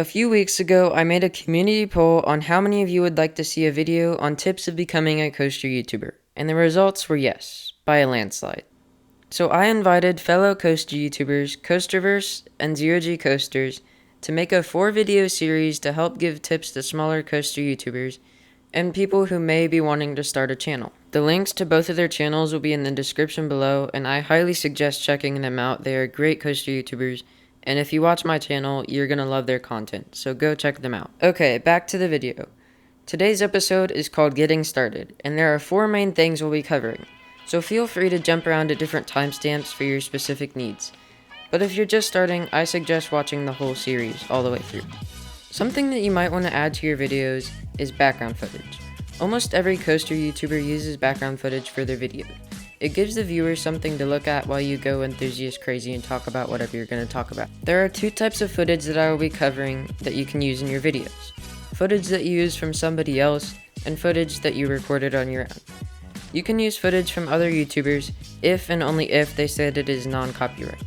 few weeks ago, I made a community poll on how many of you would like to see a video on tips of becoming a coaster YouTuber, and the results were yes, by a landslide. So I invited fellow coaster YouTubers, Coasterverse, and Zero-G Coasters to make a 4-video series to help give tips to smaller coaster YouTubers and people who may be wanting to start a channel. The links to both of their channels will be in the description below, and I highly suggest checking them out. They are great coaster YouTubers, and if you watch my channel, you're gonna love their content, so go check them out. Okay, back to the video. Today's episode is called Getting Started, and there are 4 main things we'll be covering, so feel free to jump around to different timestamps for your specific needs. But if you're just starting, I suggest watching the whole series all the way through. Something that you might want to add to your videos is background footage. Almost every coaster YouTuber uses background footage for their videos. It gives the viewers something to look at while you go enthusiast crazy and talk about whatever you're going to talk about. There are 2 types of footage that I will be covering that you can use in your videos. Footage that you use from somebody else, and footage that you recorded on your own. You can use footage from other YouTubers if and only if they said it is non-copyright.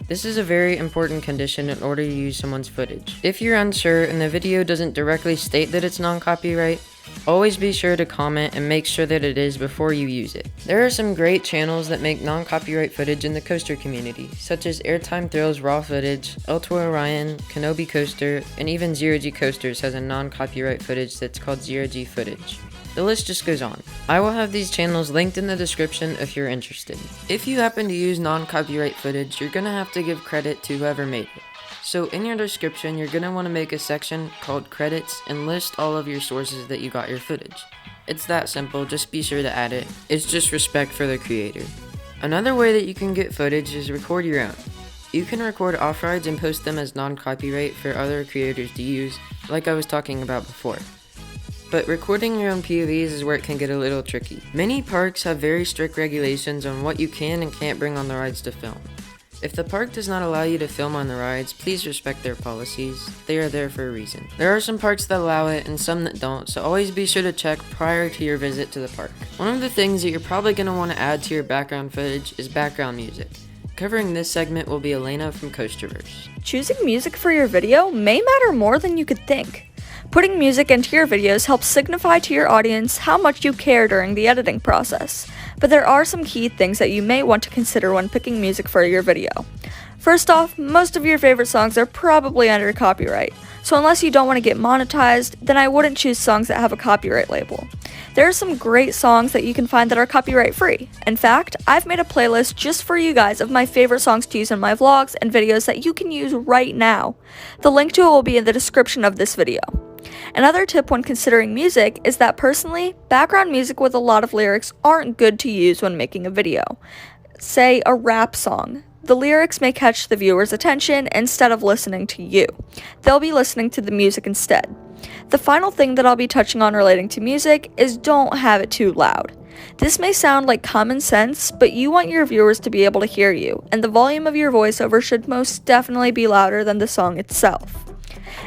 This is a very important condition in order to use someone's footage. If you're unsure and the video doesn't directly state that it's non-copyright, always be sure to comment and make sure that it is before you use it. There are some great channels that make non-copyright footage in the coaster community, such as Airtime Thrills Raw Footage, ElToroRyan, Kenobi Coaster, and even Zero-G Coasters has a non-copyright footage that's called Zero-G Footage. The list just goes on. I will have these channels linked in the description if you're interested. If you happen to use non-copyright footage, you're gonna have to give credit to whoever made it. So in your description, you're gonna want to make a section called credits and list all of your sources that you got your footage. It's that simple, just be sure to add it. It's just respect for the creator. Another way that you can get footage is record your own. You can record off-rides and post them as non-copyright for other creators to use, like I was talking about before. But recording your own POVs is where it can get a little tricky. Many parks have very strict regulations on what you can and can't bring on the rides to film. If the park does not allow you to film on the rides, please respect their policies. They are there for a reason. There are some parks that allow it and some that don't, so always be sure to check prior to your visit to the park. One of the things that you're probably going to want to add to your background footage is background music. Covering this segment will be Elena from Coasterverse. Choosing music for your video may matter more than you could think. Putting music into your videos helps signify to your audience how much you care during the editing process, but there are some key things that you may want to consider when picking music for your video. First off, most of your favorite songs are probably under copyright, so unless you don't want to get monetized, then I wouldn't choose songs that have a copyright label. There are some great songs that you can find that are copyright free. In fact, I've made a playlist just for you guys of my favorite songs to use in my vlogs and videos that you can use right now. The link to it will be in the description of this video. Another tip when considering music is that personally, background music with a lot of lyrics aren't good to use when making a video. Say a rap song. The lyrics may catch the viewer's attention instead of listening to you. They'll be listening to the music instead. The final thing that I'll be touching on relating to music is don't have it too loud. This may sound like common sense, but you want your viewers to be able to hear you, and the volume of your voiceover should most definitely be louder than the song itself.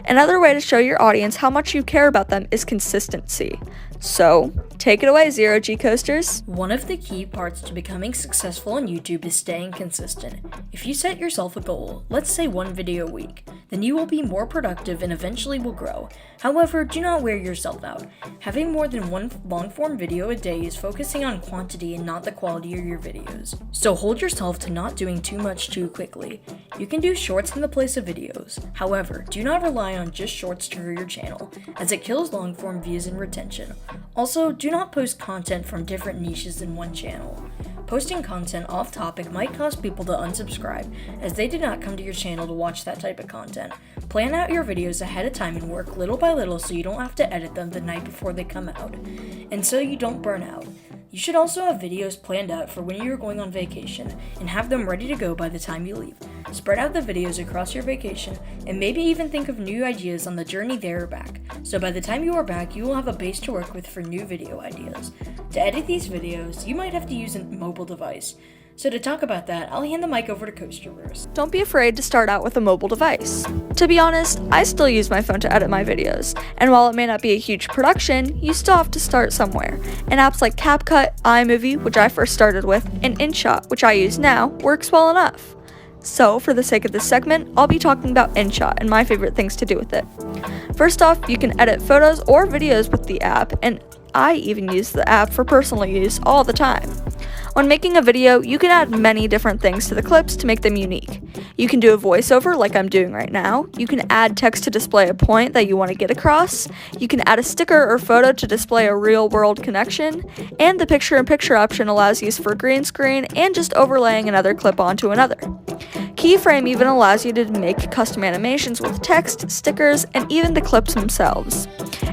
Another way to show your audience how much you care about them is consistency. So, take it away, Zero-G Coasters. One of the key parts to becoming successful on YouTube is staying consistent. If you set yourself a goal, let's say 1 video a week, then you will be more productive and eventually will grow. However, do not wear yourself out. Having more than 1 long-form video a day is focusing on quantity and not the quality of your videos. So hold yourself to not doing too much too quickly. You can do shorts in the place of videos. However, do not rely on just shorts to grow your channel, as it kills long-form views and retention. Also, do not post content from different niches in one channel. Posting content off topic might cause people to unsubscribe, as they did not come to your channel to watch that type of content. Plan out your videos ahead of time and work little by little so you don't have to edit them the night before they come out, and so you don't burn out. You should also have videos planned out for when you're going on vacation, and have them ready to go by the time you leave. Spread out the videos across your vacation, and maybe even think of new ideas on the journey there or back, so by the time you are back, you will have a base to work with for new video ideas. To edit these videos, you might have to use a mobile device. So to talk about that, I'll hand the mic over to Coasterverse. Don't be afraid to start out with a mobile device. To be honest, I still use my phone to edit my videos, and while it may not be a huge production, you still have to start somewhere. And apps like CapCut, iMovie, which I first started with, and InShot, which I use now, works well enough. So, for the sake of this segment, I'll be talking about InShot and my favorite things to do with it. First off, you can edit photos or videos with the app, and I even use the app for personal use all the time. When making a video, you can add many different things to the clips to make them unique. You can do a voiceover like I'm doing right now. You can add text to display a point that you want to get across. You can add a sticker or photo to display a real-world connection. And the picture-in-picture option allows use for green screen and just overlaying another clip onto another. Keyframe even allows you to make custom animations with text, stickers, and even the clips themselves.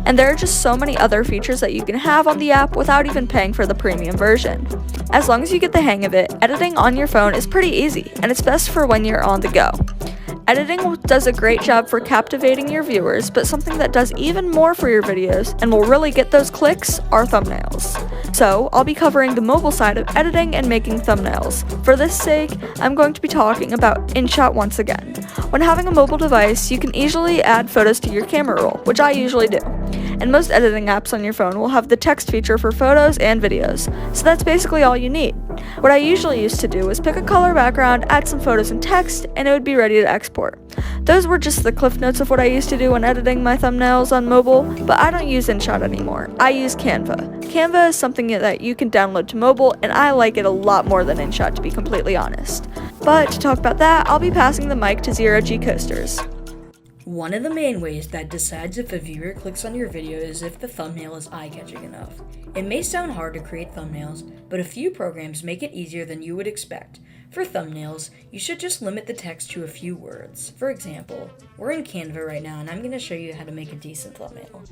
And there are just so many other features that you can have on the app without even paying for the premium version. As long as you get the hang of it, editing on your phone is pretty easy, and it's best for when you're on the go. Editing does a great job for captivating your viewers, but something that does even more for your videos and will really get those clicks are thumbnails. So, I'll be covering the mobile side of editing and making thumbnails. For this sake, I'm going to be talking about InShot once again. When having a mobile device, you can easily add photos to your camera roll, which I usually do. And most editing apps on your phone will have the text feature for photos and videos, so that's basically all you need. What I usually used to do was pick a color background, add some photos and text, and it would be ready to export. Those were just the cliff notes of what I used to do when editing my thumbnails on mobile, but I don't use InShot anymore. I use Canva. Canva is something that you can download to mobile, and I like it a lot more than InShot, to be completely honest. But to talk about that, I'll be passing the mic to Zero G Coasters. One of the main ways that decides if a viewer clicks on your video is if the thumbnail is eye-catching enough. It may sound hard to create thumbnails, but a few programs make it easier than you would expect. For thumbnails, you should just limit the text to a few words. For example, we're in Canva right now and I'm going to show you how to make a decent thumbnail.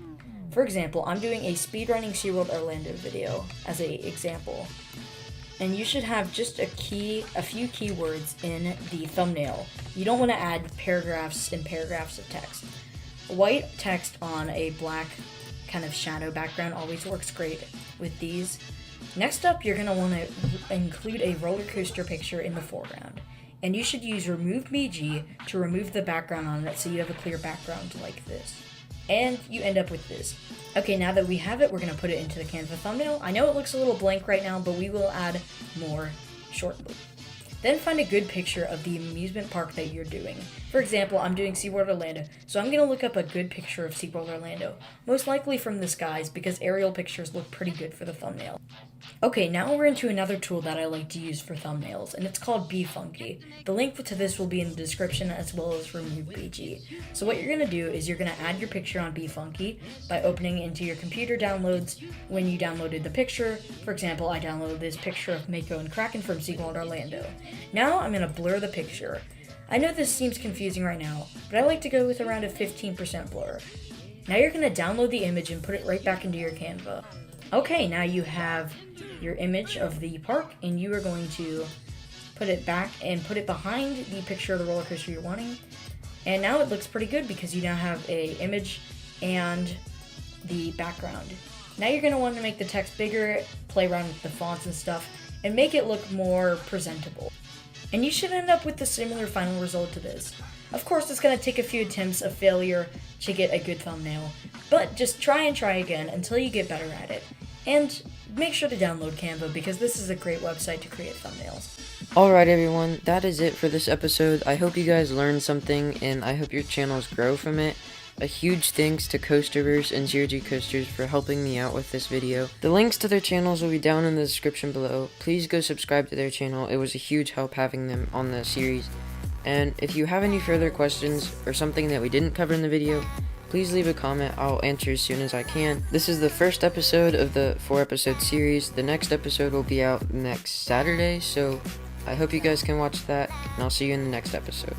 For example, I'm doing a speedrunning SeaWorld Orlando video as an example. And you should have just a few keywords in the thumbnail. You don't want to add paragraphs and paragraphs of text. White text on a black kind of shadow background always works great with these. Next up, you're going to want to include a roller coaster picture in the foreground. And you should use Remove BG to remove the background on it so you have a clear background like this. And you end up with this. Okay, now that we have it, we're going to put it into the Canva thumbnail. I know it looks a little blank right now, but we will add more shortly. Then find a good picture of the amusement park that you're doing. For example, I'm doing SeaWorld Orlando, so I'm going to look up a good picture of SeaWorld Orlando. Most likely from the skies, because aerial pictures look pretty good for the thumbnail. Okay, now we're into another tool that I like to use for thumbnails, and it's called BeFunky. The link to this will be in the description as well as Remove BG. So what you're going to do is you're going to add your picture on BeFunky by opening into your computer downloads when you downloaded the picture. For example, I downloaded this picture of Mako and Kraken from SeaWorld Orlando. Now I'm going to blur the picture. I know this seems confusing right now, but I like to go with around a 15% blur. Now you're going to download the image and put it right back into your Canva. Okay, now you have your image of the park, and you are going to put it back and put it behind the picture of the roller coaster you're wanting. And now it looks pretty good because you now have an image and the background. Now you're going to want to make the text bigger, play around with the fonts and stuff, and make it look more presentable. And you should end up with a similar final result to this. Of course, it's going to take a few attempts of failure to get a good thumbnail, but just try and try again until you get better at it. And make sure to download Canva because this is a great website to create thumbnails. Alright everyone, that is it for this episode. I hope you guys learned something and I hope your channels grow from it. A huge thanks to Coasterverse and Zero G Coasters for helping me out with this video. The links to their channels will be down in the description below. Please go subscribe to their channel. It was a huge help having them on the series. And if you have any further questions or something that we didn't cover in the video, please leave a comment. I'll answer as soon as I can. This is the first episode of the 4-episode series. The next episode will be out next Saturday, so I hope you guys can watch that, and I'll see you in the next episode.